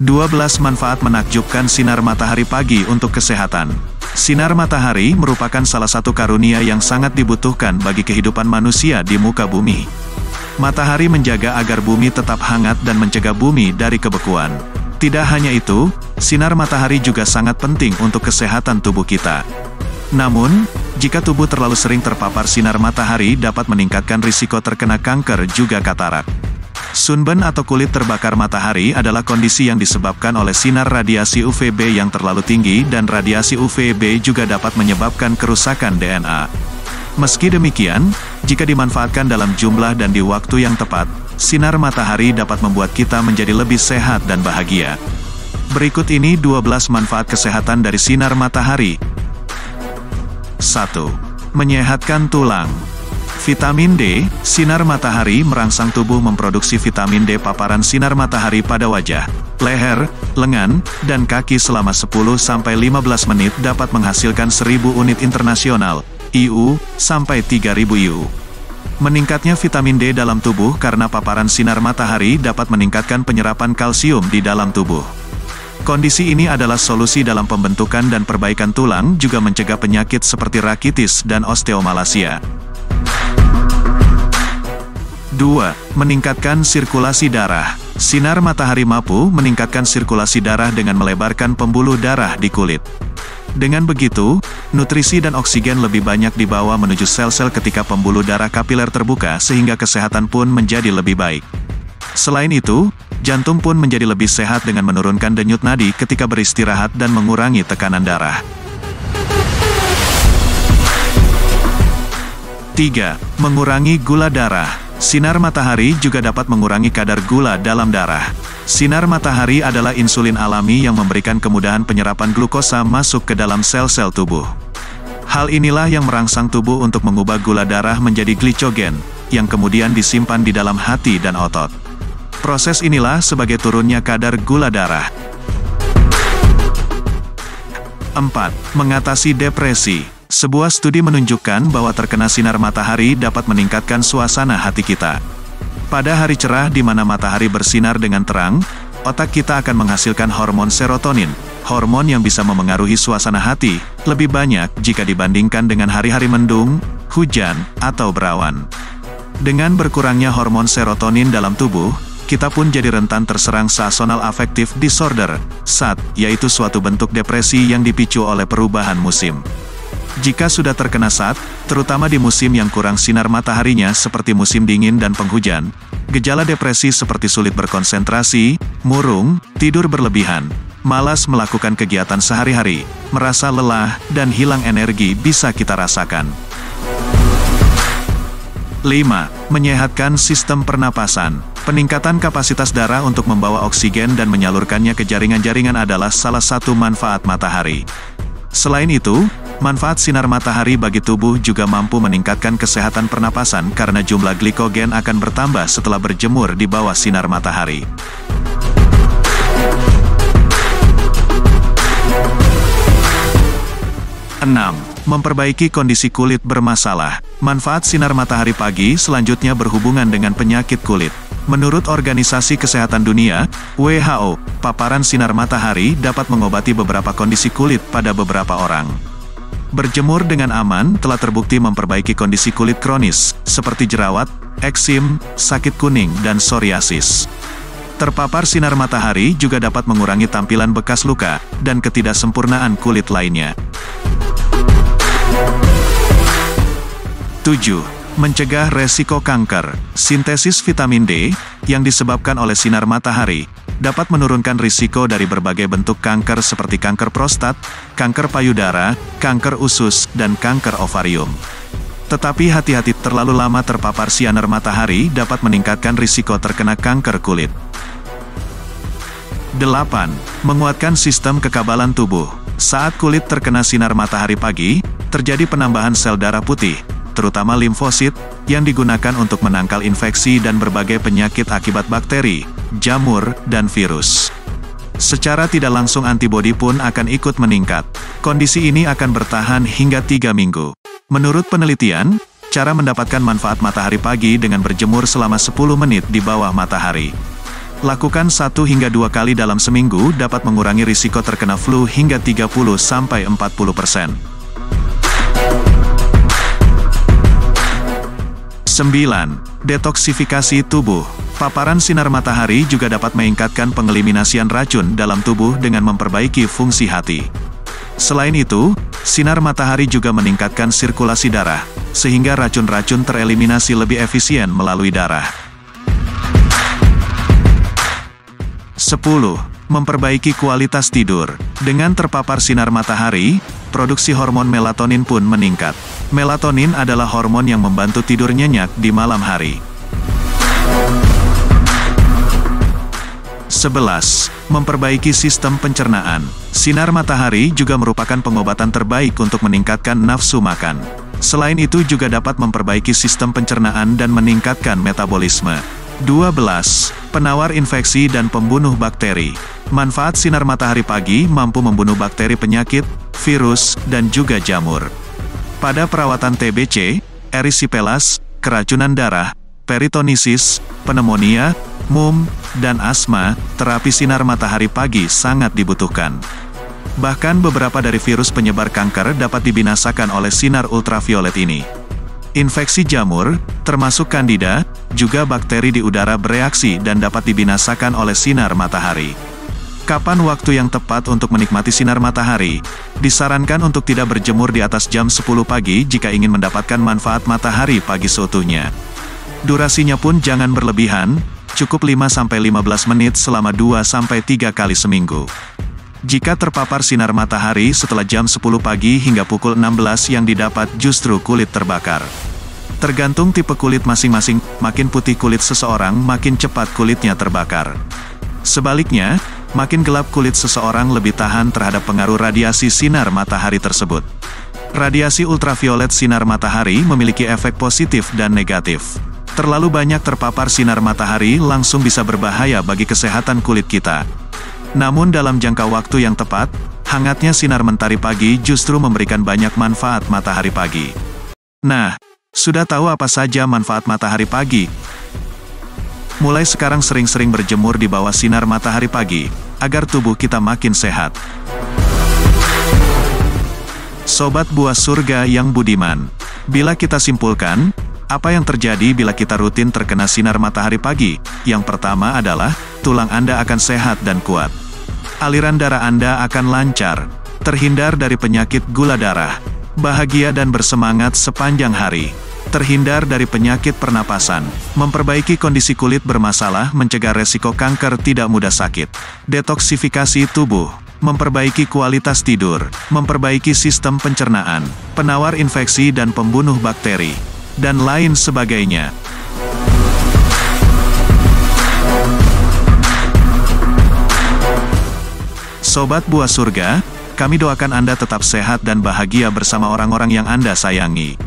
12 manfaat menakjubkan sinar matahari pagi untuk kesehatan. Sinar matahari merupakan salah satu karunia yang sangat dibutuhkan bagi kehidupan manusia di muka bumi. Matahari menjaga agar bumi tetap hangat dan mencegah bumi dari kebekuan. Tidak hanya itu, sinar matahari juga sangat penting untuk kesehatan tubuh kita. Namun, jika tubuh terlalu sering terpapar sinar matahari dapat meningkatkan risiko terkena kanker juga katarak. Sunburn atau kulit terbakar matahari adalah kondisi yang disebabkan oleh sinar radiasi UVB yang terlalu tinggi dan radiasi UVB juga dapat menyebabkan kerusakan DNA. Meski demikian, jika dimanfaatkan dalam jumlah dan di waktu yang tepat, sinar matahari dapat membuat kita menjadi lebih sehat dan bahagia. Berikut ini 12 manfaat kesehatan dari sinar matahari. 1. Menyehatkan tulang. Vitamin D, sinar matahari merangsang tubuh memproduksi vitamin D. Paparan sinar matahari pada wajah, leher, lengan, dan kaki selama 10-15 menit dapat menghasilkan 1000 unit internasional, IU, sampai 3000 IU. Meningkatnya vitamin D dalam tubuh karena paparan sinar matahari dapat meningkatkan penyerapan kalsium di dalam tubuh. Kondisi ini adalah solusi dalam pembentukan dan perbaikan tulang, juga mencegah penyakit seperti rakitis dan osteomalacia. 2. Meningkatkan sirkulasi darah. Sinar matahari mampu meningkatkan sirkulasi darah dengan melebarkan pembuluh darah di kulit. Dengan begitu, nutrisi dan oksigen lebih banyak dibawa menuju sel-sel ketika pembuluh darah kapiler terbuka sehingga kesehatan pun menjadi lebih baik. Selain itu, jantung pun menjadi lebih sehat dengan menurunkan denyut nadi ketika beristirahat dan mengurangi tekanan darah. 3. Mengurangi gula darah. Sinar matahari juga dapat mengurangi kadar gula dalam darah. Sinar matahari adalah insulin alami yang memberikan kemudahan penyerapan glukosa masuk ke dalam sel-sel tubuh. Hal inilah yang merangsang tubuh untuk mengubah gula darah menjadi glikogen, yang kemudian disimpan di dalam hati dan otot. Proses inilah sebagai turunnya kadar gula darah. 4. Mengatasi depresi. Sebuah studi menunjukkan bahwa terkena sinar matahari dapat meningkatkan suasana hati kita. Pada hari cerah di mana matahari bersinar dengan terang, otak kita akan menghasilkan hormon serotonin, hormon yang bisa memengaruhi suasana hati, lebih banyak jika dibandingkan dengan hari-hari mendung, hujan, atau berawan. Dengan berkurangnya hormon serotonin dalam tubuh, kita pun jadi rentan terserang seasonal affective disorder, SAD, yaitu suatu bentuk depresi yang dipicu oleh perubahan musim. Jika sudah terkena SAD, terutama di musim yang kurang sinar mataharinya seperti musim dingin dan penghujan, gejala depresi seperti sulit berkonsentrasi, murung, tidur berlebihan, malas melakukan kegiatan sehari-hari, merasa lelah, dan hilang energi bisa kita rasakan. 5. Menyehatkan sistem pernapasan. Peningkatan kapasitas darah untuk membawa oksigen dan menyalurkannya ke jaringan-jaringan adalah salah satu manfaat matahari. Selain itu, manfaat sinar matahari bagi tubuh juga mampu meningkatkan kesehatan pernapasan karena jumlah glikogen akan bertambah setelah berjemur di bawah sinar matahari. 6. Memperbaiki kondisi kulit bermasalah. Manfaat sinar matahari pagi selanjutnya berhubungan dengan penyakit kulit. Menurut Organisasi Kesehatan Dunia, WHO, paparan sinar matahari dapat mengobati beberapa kondisi kulit pada beberapa orang. Berjemur dengan aman telah terbukti memperbaiki kondisi kulit kronis, seperti jerawat, eksim, sakit kuning, dan psoriasis. Terpapar sinar matahari juga dapat mengurangi tampilan bekas luka, dan ketidaksempurnaan kulit lainnya. 7. Mencegah resiko kanker. Sintesis vitamin D, yang disebabkan oleh sinar matahari, dapat menurunkan risiko dari berbagai bentuk kanker seperti kanker prostat, kanker payudara, kanker usus, dan kanker ovarium. Tetapi hati-hati, terlalu lama terpapar sinar matahari dapat meningkatkan risiko terkena kanker kulit. 8. Menguatkan sistem kekebalan tubuh. Saat kulit terkena sinar matahari pagi, terjadi penambahan sel darah putih, terutama limfosit, yang digunakan untuk menangkal infeksi dan berbagai penyakit akibat bakteri, jamur, dan virus. Secara tidak langsung antibodi pun akan ikut meningkat. Kondisi ini akan bertahan hingga 3 minggu. Menurut penelitian, cara mendapatkan manfaat matahari pagi dengan berjemur selama 10 menit di bawah matahari. Lakukan 1 hingga 2 kali dalam seminggu dapat mengurangi risiko terkena flu hingga 30–40%. 9. Detoksifikasi tubuh. Paparan sinar matahari juga dapat meningkatkan pengeliminasian racun dalam tubuh dengan memperbaiki fungsi hati. Selain itu, sinar matahari juga meningkatkan sirkulasi darah, sehingga racun-racun tereliminasi lebih efisien melalui darah. 10. Memperbaiki kualitas tidur. Dengan terpapar sinar matahari, produksi hormon melatonin pun meningkat. Melatonin adalah hormon yang membantu tidur nyenyak di malam hari. 11. Memperbaiki sistem pencernaan. Sinar matahari juga merupakan pengobatan terbaik untuk meningkatkan nafsu makan. Selain itu juga dapat memperbaiki sistem pencernaan dan meningkatkan metabolisme. 12. Penawar infeksi dan pembunuh bakteri. Manfaat sinar matahari pagi mampu membunuh bakteri penyakit, virus, dan juga jamur. Pada perawatan TBC, erisipela's, keracunan darah, peritonisis, pneumonia, MUM, dan asma, terapi sinar matahari pagi sangat dibutuhkan. Bahkan beberapa dari virus penyebar kanker dapat dibinasakan oleh sinar ultraviolet ini. Infeksi jamur, termasuk Candida, juga bakteri di udara bereaksi dan dapat dibinasakan oleh sinar matahari. Kapan waktu yang tepat untuk menikmati sinar matahari? Disarankan untuk tidak berjemur di atas jam 10 pagi jika ingin mendapatkan manfaat matahari pagi seutuhnya. Durasinya pun jangan berlebihan, cukup 5–15 menit selama 2–3 kali seminggu. Jika terpapar sinar matahari setelah jam 10 pagi hingga pukul 16 yang didapat justru kulit terbakar. Tergantung tipe kulit masing-masing, makin putih kulit seseorang makin cepat kulitnya terbakar. Sebaliknya, makin gelap kulit seseorang lebih tahan terhadap pengaruh radiasi sinar matahari tersebut. Radiasi ultraviolet sinar matahari memiliki efek positif dan negatif. Terlalu banyak terpapar sinar matahari langsung bisa berbahaya bagi kesehatan kulit kita. Namun dalam jangka waktu yang tepat, hangatnya sinar mentari pagi justru memberikan banyak manfaat matahari pagi. Nah, sudah tahu apa saja manfaat matahari pagi? Mulai sekarang sering-sering berjemur di bawah sinar matahari pagi, agar tubuh kita makin sehat. Sobat buah surga yang budiman, bila kita simpulkan, apa yang terjadi bila kita rutin terkena sinar matahari pagi? Yang pertama adalah, tulang Anda akan sehat dan kuat. Aliran darah Anda akan lancar, terhindar dari penyakit gula darah, bahagia dan bersemangat sepanjang hari, terhindar dari penyakit pernapasan, memperbaiki kondisi kulit bermasalah, mencegah resiko kanker, tidak mudah sakit, detoksifikasi tubuh, memperbaiki kualitas tidur, memperbaiki sistem pencernaan, penawar infeksi dan pembunuh bakteri, dan lain sebagainya. Sobat buah surga, kami doakan Anda tetap sehat dan bahagia bersama orang-orang yang Anda sayangi.